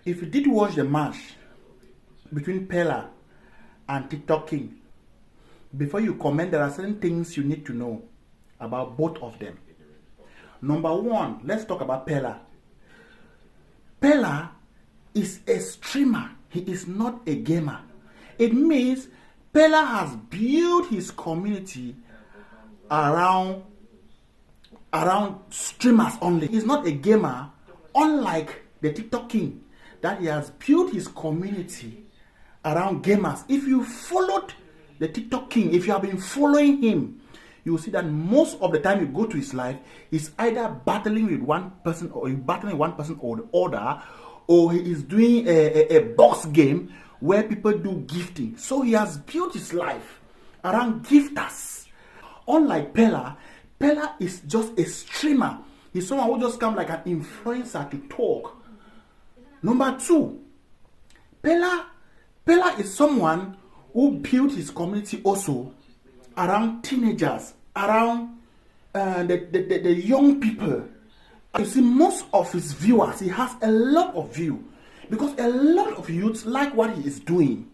If you did watch the match between Peller and TikTok King, before you comment, there are certain things you need to know about both of them. Number one, let's talk about Peller. Peller is a streamer. He is not a gamer. It means Peller has built his community around streamers only. He's not a gamer, unlike the TikTok King, that he has built his community around gamers. If you followed the TikTok King, if you have been following him, you will see that most of the time you go to his life, he's either battling with one person or the other, or he is doing a box game where people do gifting. So he has built his life around gifters. Unlike Peller, Peller is just a streamer. He's someone who just comes like an influencer to talk. Number two, Peller is someone who built his community also around teenagers, around the young people. You see, most of his viewers, he has a lot of view because a lot of youths like what he is doing.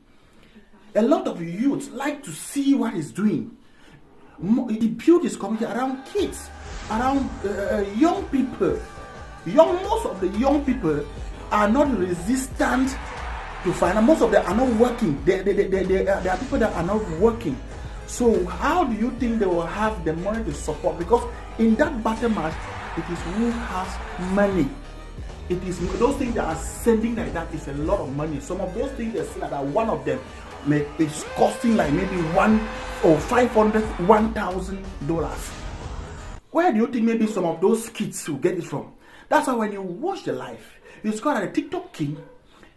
A lot of youths like to see what he's doing. He built his community around kids, around young people. Most of the young people are not resistant to finance. Most of them are not working. There are people that are not working. So how do you think they will have the money to support? Because in that battle match, it is who has money. It is those things that are sending like that is a lot of money. Some of those things they say that one of them is costing like maybe $1,000. Where do you think maybe some of those kids will get it from? That's why when you watch the life, you discover that the TikTok King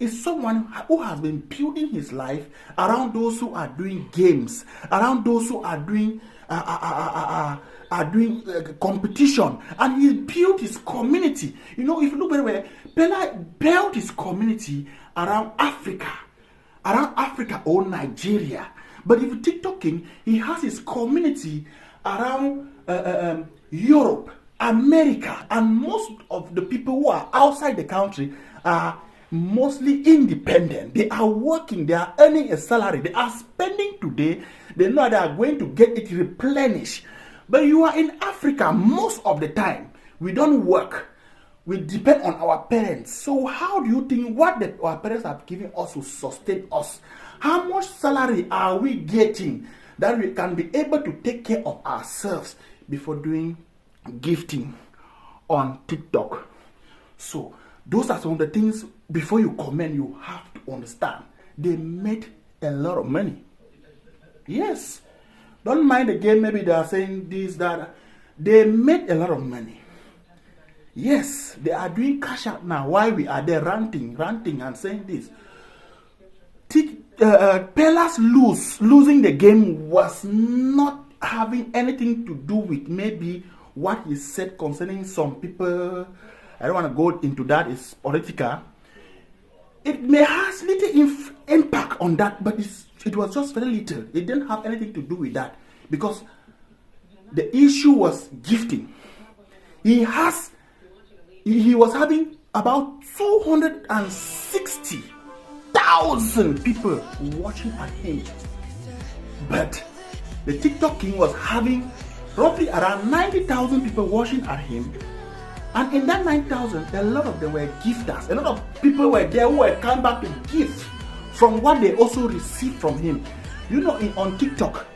is someone who has been building his life around those who are doing games, around those who are doing competition, and he built his community. You know, if you look very well, Peller built his community around Africa or Nigeria. But if you TikTok King, he has his community around Europe, America, and most of the people who are outside the country are mostly independent. They are working, they are earning a salary, they are spending today, they know they are going to get it replenished. But you are in Africa most of the time. We don't work. We depend on our parents. So how do you think what our parents have given us to sustain us? How much salary are we getting that we can be able to take care of ourselves before doing gifting on TikTok? So those are some of the things, before you comment, you have to understand. They made a lot of money. Yes. Don't mind the game, maybe they are saying this, that. They made a lot of money. Yes, they are doing cash out now while we are there ranting and saying this. Peller's losing the game was not having anything to do with maybe what he said concerning some people. I don't want to go into that, it's political. It may have little impact on that, but it was just very little. It didn't have anything to do with that, because the issue was gifting. He was having about 260,000 people watching at him, but the TikTok King was having roughly around 90,000 people watching at him. And in that 9,000, a lot of them were gifters. A lot of people were there who were coming back to gift from what they also received from him. You know, on TikTok,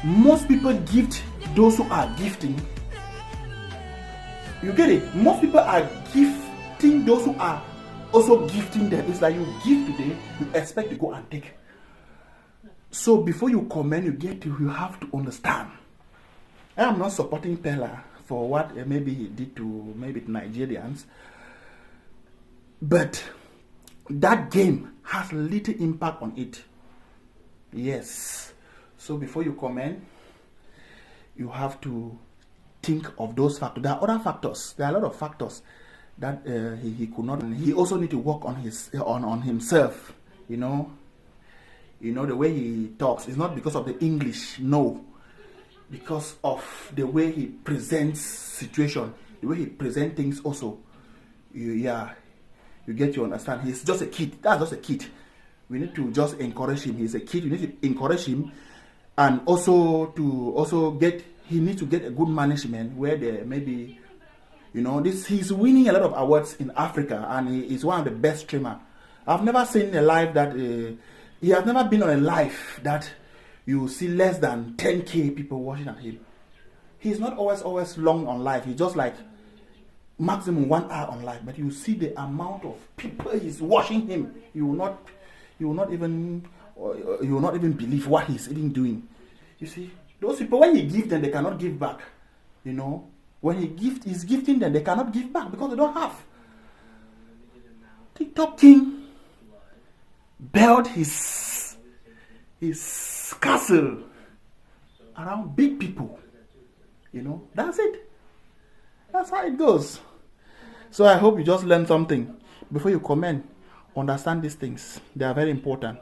most people gift those who are gifting. You get it? Most people are gifting those who are also gifting them. It's like you give today, you expect to go and take. So before you comment, you have to understand. I am not supporting Peller for what maybe he did to maybe Nigerians, but that game has little impact on it. Yes. So before you comment, you have to think of those factors. There are other factors. There are a lot of factors that he could not. He also need to work on himself. You know the way he talks. It's not because of the English. No. Because of the way he presents situation, the way he presents things also. Yeah, You get to understand. He's just a kid. That's just a kid. We need to just encourage him. He's a kid. You need to encourage him, and he needs to get a good management where there maybe, he's winning a lot of awards in Africa, and he is one of the best streamer. I've never seen a live that he has never been on a live that you see less than 10K people watching at him. He's not always long on live. He's just like maximum 1 hour on live. But you see the amount of people he's watching him. You will not even believe what he's even doing. You see, those people, when he gives them, they cannot give back. When he's gifting them, they cannot give back because they don't have. TikTok King built his castle around big people. That's it. That's how it goes. So I hope you just learned something. Before you comment, understand these things. They are very important.